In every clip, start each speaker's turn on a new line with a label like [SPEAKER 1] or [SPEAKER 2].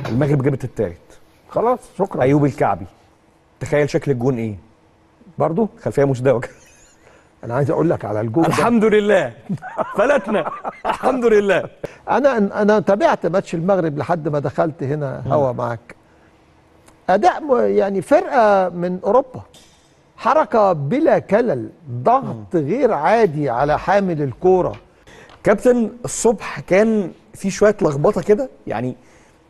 [SPEAKER 1] المغرب جابت التالت.
[SPEAKER 2] خلاص شكرا.
[SPEAKER 1] ايوب الكعبي، تخيل شكل الجون ايه؟
[SPEAKER 2] برضو
[SPEAKER 1] خلفيه مزدوجه.
[SPEAKER 2] انا عايز اقول لك على الجون
[SPEAKER 1] الحمد لله فلتنا الحمد لله.
[SPEAKER 2] انا تابعت ماتش المغرب لحد ما دخلت هنا هوا معاك. اداء يعني فرقه من اوروبا، حركه بلا كلل، ضغط غير عادي على حامل الكوره.
[SPEAKER 1] كابتن الصبح كان في شويه لخبطه كده، يعني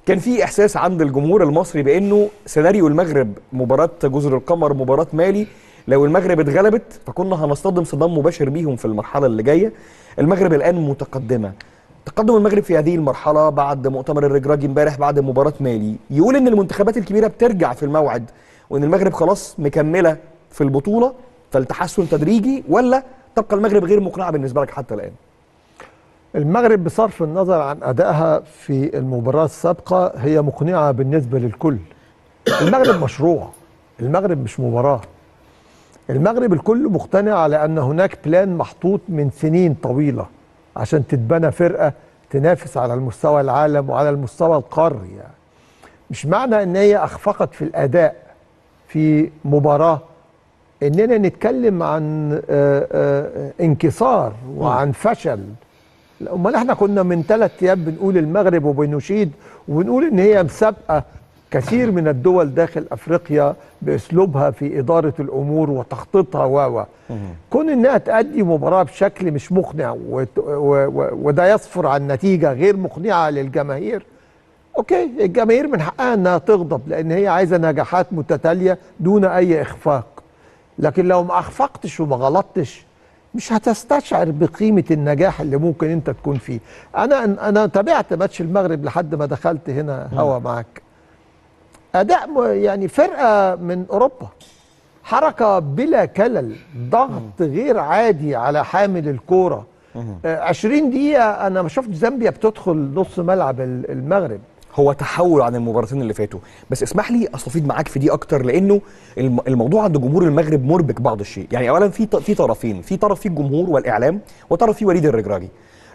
[SPEAKER 1] كان في احساس عند الجمهور المصري بانه سيناريو المغرب مباراه جزر القمر مباراه مالي، لو المغرب اتغلبت فكنا هنصطدم صدام مباشر بيهم في المرحله اللي جايه. المغرب الان متقدمه. تقدم المغرب في هذه المرحله بعد مؤتمر الرجراجي امبارح بعد مباراه مالي يقول ان المنتخبات الكبيره بترجع في الموعد، وان المغرب خلاص مكمله في البطوله فالتحسن تدريجي، ولا تبقى المغرب غير مقنعه بالنسبه لك حتى الان؟
[SPEAKER 2] المغرب بصرف النظر عن أدائها في المباراة السابقة هي مقنعة بالنسبة للكل. المغرب مشروع، المغرب مش مباراة. المغرب الكل مقتنع على أن هناك بلان محطوط من سنين طويلة عشان تتبنى فرقة تنافس على المستوى العالم وعلى المستوى القاري. يعني مش معنى أن هي أخفقت في الأداء في مباراة إننا نتكلم عن انكسار وعن فشل. امال احنا كنا من 3 ايام بنقول المغرب وبنشيد وبنقول ان هي مسابقه كثير من الدول داخل افريقيا باسلوبها في اداره الامور وتخطيطها كون انها تؤدي مباراه بشكل مش مقنع وده يصفر عن نتيجه غير مقنعه للجماهير. اوكي، الجماهير من حقها انها تغضب لان هي عايزه نجاحات متتاليه دون اي اخفاق، لكن لو ما اخفقتش وما غلطتش مش هتستشعر بقيمة النجاح اللي ممكن انت تكون فيه. انا تابعت ماتش المغرب لحد ما دخلت هنا هوا معاك. اداء يعني فرقة من اوروبا، حركة بلا كلل، ضغط غير عادي على حامل الكورة. 20 دقيقة انا ما شفت زامبيا بتدخل نص ملعب المغرب.
[SPEAKER 1] هو تحول عن المباراتين اللي فاتوا، بس اسمح لي استفيد معاك في دي اكتر، لانه الموضوع عند جمهور المغرب مربك بعض الشيء. يعني اولا في طرفين، في طرف فيه الجمهور والاعلام، وطرف فيه وليد الرجراجي.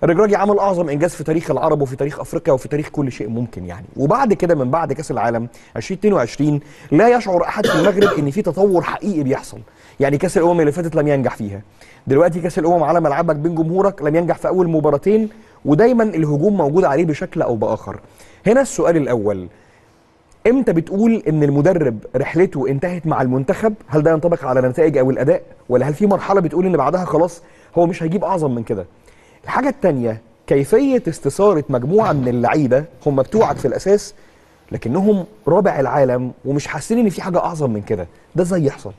[SPEAKER 1] الرجراجي عمل اعظم انجاز في تاريخ العرب وفي تاريخ افريقيا وفي تاريخ كل شيء ممكن يعني، وبعد كده من بعد كاس العالم 2022 لا يشعر احد في المغرب ان في تطور حقيقي بيحصل. يعني كاس الامم اللي فاتت لم ينجح فيها، دلوقتي كاس الامم على ملعبك بين جمهورك لم ينجح في اول مباراتين، ودايما الهجوم موجود عليه بشكل او باخر. هنا السؤال الأول، امتى بتقول ان المدرب رحلته انتهت مع المنتخب؟ هل ده ينطبق على النتائج او الاداء، ولا هل في مرحله بتقول ان بعدها خلاص هو مش هيجيب اعظم من كده؟ الحاجه الثانيه، كيفيه استثاره مجموعه من اللعيبه هم بتوعك في الاساس لكنهم رابع العالم ومش حاسين ان في حاجه اعظم من كده، ده ازاي يحصل؟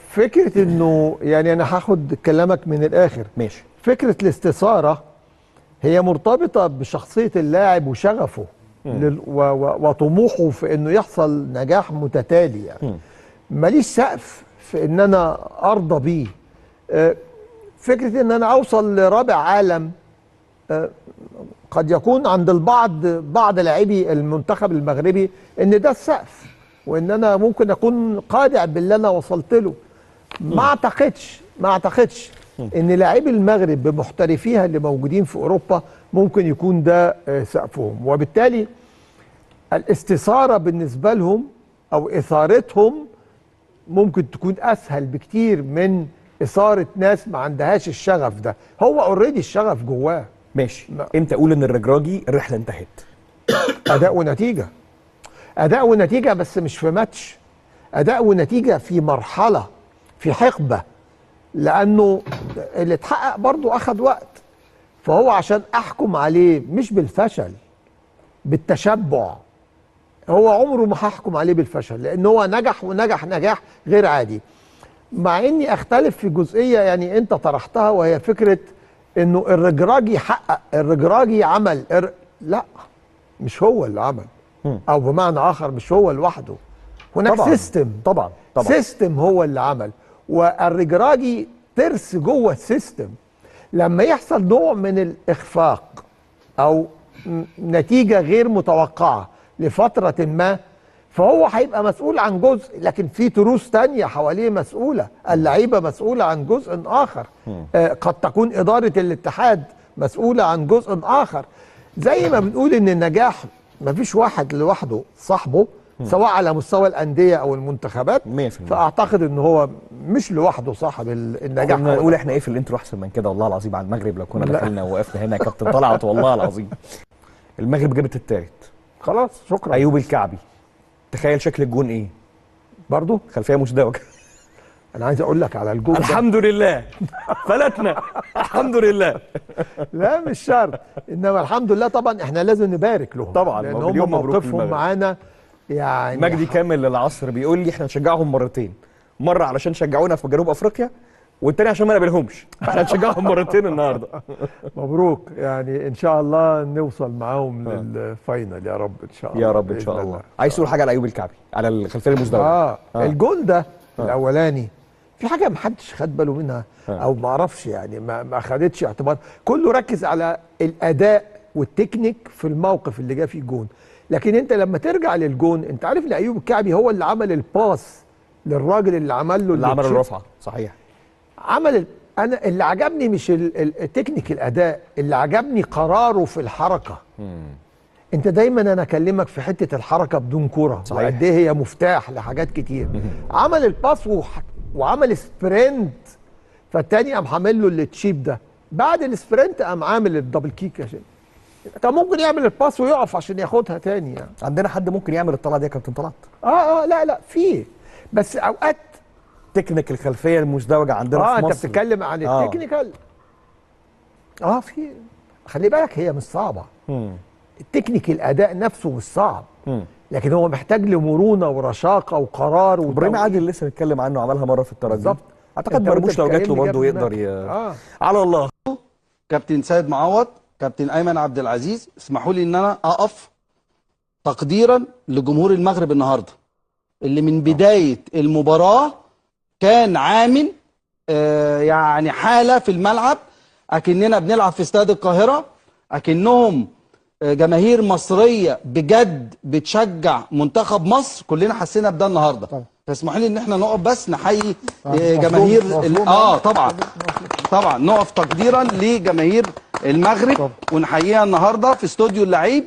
[SPEAKER 2] فكره انه يعني انا هاخد كلامك من الاخر.
[SPEAKER 1] ماشي.
[SPEAKER 2] فكره الاستثاره هي مرتبطة بشخصية اللاعب وشغفه وطموحه في انه يحصل نجاح متتالي. يعني ماليش سقف في ان انا ارضى بيه. فكرة ان انا اوصل لرابع عالم قد يكون عند بعض لاعبي المنتخب المغربي ان ده السقف، وان انا ممكن اكون قادع باللي انا وصلت له. ما اعتقدش ان لاعبي المغرب بمحترفيها اللي موجودين في اوروبا ممكن يكون ده سقفهم، وبالتالي الاستثاره بالنسبه لهم او اثارتهم ممكن تكون اسهل بكتير من اثاره ناس ما عندهاش الشغف ده. هو اوريدي الشغف جواه.
[SPEAKER 1] ماشي. امتى اقول ان الرجراجي الرحله انتهت؟
[SPEAKER 2] اداء ونتيجه بس مش في ماتش. اداء ونتيجه في مرحله، في حقبه، لانه اللي اتحقق برضه اخذ وقت. فهو عشان احكم عليه مش بالفشل، بالتشبع، هو عمره ما هحكم عليه بالفشل، لان هو نجح ونجح نجاح غير عادي. مع اني اختلف في جزئيه يعني انت طرحتها، وهي فكره انه الرجراجي حقق، الرجراجي عمل لا، مش هو اللي عمل، او بمعنى اخر مش هو لوحده. هناك
[SPEAKER 1] طبعًا
[SPEAKER 2] سيستم،
[SPEAKER 1] طبعا
[SPEAKER 2] سيستم هو اللي عمل، والرجراجي ترس جوه السيستم. لما يحصل نوع من الاخفاق او نتيجه غير متوقعه لفتره ما، فهو هيبقى مسؤول عن جزء، لكن في تروس تانية حواليه مسؤوله، اللعيبه مسؤوله عن جزء اخر. قد تكون اداره الاتحاد مسؤوله عن جزء اخر. زي ما بنقول ان النجاح مفيش واحد لوحده صاحبه، سواء على مستوى الانديه او المنتخبات،
[SPEAKER 1] 100%.
[SPEAKER 2] فاعتقد ان هو مش لوحده صاحب النجاح.
[SPEAKER 1] كنا نقول احنا ايه في الانترو احسن من كده والله العظيم على المغرب، لو كنا
[SPEAKER 2] لا.
[SPEAKER 1] دخلنا ووقفنا هنا يا كابتن طلعت والله العظيم. المغرب جابت التالت.
[SPEAKER 2] خلاص شكرا.
[SPEAKER 1] ايوب الكعبي، تخيل شكل الجون ايه؟
[SPEAKER 2] برضو
[SPEAKER 1] خلفيه مزدوجه.
[SPEAKER 2] انا عايز اقول لك على الجول ده.
[SPEAKER 1] الحمد لله فلتنا الحمد لله.
[SPEAKER 2] لا مش شرط، انما الحمد لله طبعا احنا لازم نبارك لهم
[SPEAKER 1] طبعا،
[SPEAKER 2] لان
[SPEAKER 1] مليون
[SPEAKER 2] هم
[SPEAKER 1] مبروك
[SPEAKER 2] موقفهم
[SPEAKER 1] للمغرب.
[SPEAKER 2] معانا يعني.
[SPEAKER 1] مجدي كامل للعصر بيقول لي احنا نشجعهم مرتين، مره علشان شجعونا في جنوب افريقيا، والتاني عشان ما نقابلهمش، فاحنا نشجعهم مرتين النهارده.
[SPEAKER 2] مبروك، يعني ان شاء الله نوصل معاهم للفاينل يا رب ان شاء الله.
[SPEAKER 1] يا رب ان شاء الله. عايز تقول حاجه على ايوب الكعبي على الخلفيه المزدوجه؟
[SPEAKER 2] الجول ده الاولاني في حاجه ما حدش خد باله منها او ما اعرفش، يعني ما خدتش اعتبار، كله ركز على الاداء والتكنيك في الموقف اللي جه فيه الجون. لكن انت لما ترجع للجون، انت عارف ان ايوب الكعبي هو اللي عمل الباس للراجل اللي عمل له
[SPEAKER 1] اللي عمل الرفعه، صحيح.
[SPEAKER 2] انا اللي عجبني مش التكنيك الاداء، اللي عجبني قراره في الحركه. انت دايما انا اكلمك في حته الحركه بدون كره، وقد ايه هي مفتاح لحاجات كتير. عمل الباس وعمل سبرنت، فالتاني قام عامل له التشيب ده، بعد السبرنت قام عامل الدبل كيك. عشان كان ممكن يعمل الباس ويقف عشان ياخدها تاني يعني.
[SPEAKER 1] عندنا حد ممكن يعمل الطلعه دي يا كابتن طلعت؟
[SPEAKER 2] لا في، بس اوقات
[SPEAKER 1] تكنيك الخلفيه المزدوجه عندنا في مصر.
[SPEAKER 2] انت بتتكلم عن التكنيكال. في، خلي بالك هي مش صعبه. التكنيك الاداء نفسه مش صعب، لكن هو محتاج لمرونه ورشاقه وقرار.
[SPEAKER 1] ابراهيم عادل لسه بنتكلم عنه، عملها مره في الترجي بالظبط. اعتقد مرموش لو جات له برضه يقدر على الله.
[SPEAKER 3] كابتن سيد معوض، كابتن ايمن عبد العزيز، اسمحوا لي ان انا اقف تقديرا لجمهور المغرب النهارده اللي من بدايه المباراه كان عامل يعني حاله في الملعب اكننا بنلعب في استاد القاهره، اكنهم جماهير مصريه بجد بتشجع منتخب مصر. كلنا حسينا بده النهارده. فاسمحوا لي ان احنا نقف بس نحيي جماهير طبعا نقف تقديرا لجماهير المغرب ونحييها النهارده في استوديو اللعيب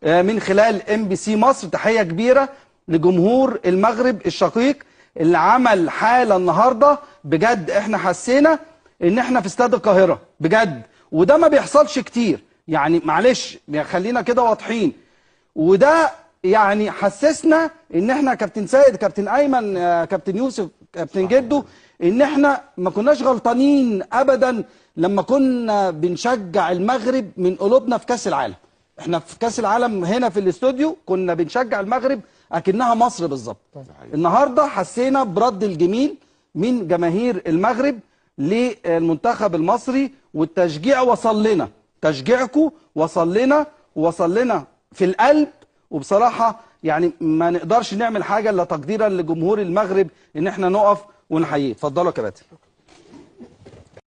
[SPEAKER 3] من خلال MBC مصر. تحيه كبيره لجمهور المغرب الشقيق اللي عمل حاله النهارده بجد. احنا حسينا ان احنا في استاد القاهره بجد، وده ما بيحصلش كتير يعني، معلش خلينا كده واضحين. وده يعني حسسنا ان احنا كابتن سيد، كابتن ايمن، كابتن يوسف، كابتن جدو، ان احنا ما كناش غلطانين ابدا لما كنا بنشجع المغرب من قلوبنا في كاس العالم. احنا في كاس العالم هنا في الاستوديو كنا بنشجع المغرب اكنها مصر بالظبط. النهارده حسينا برد الجميل من جماهير المغرب للمنتخب المصري، والتشجيع وصل لنا، تشجيعكم وصل لنا في القلب. وبصراحه يعني ما نقدرش نعمل حاجه الا تقديرا لجمهور المغرب ان احنا نقف ونحييه. اتفضلوا يا كباتن.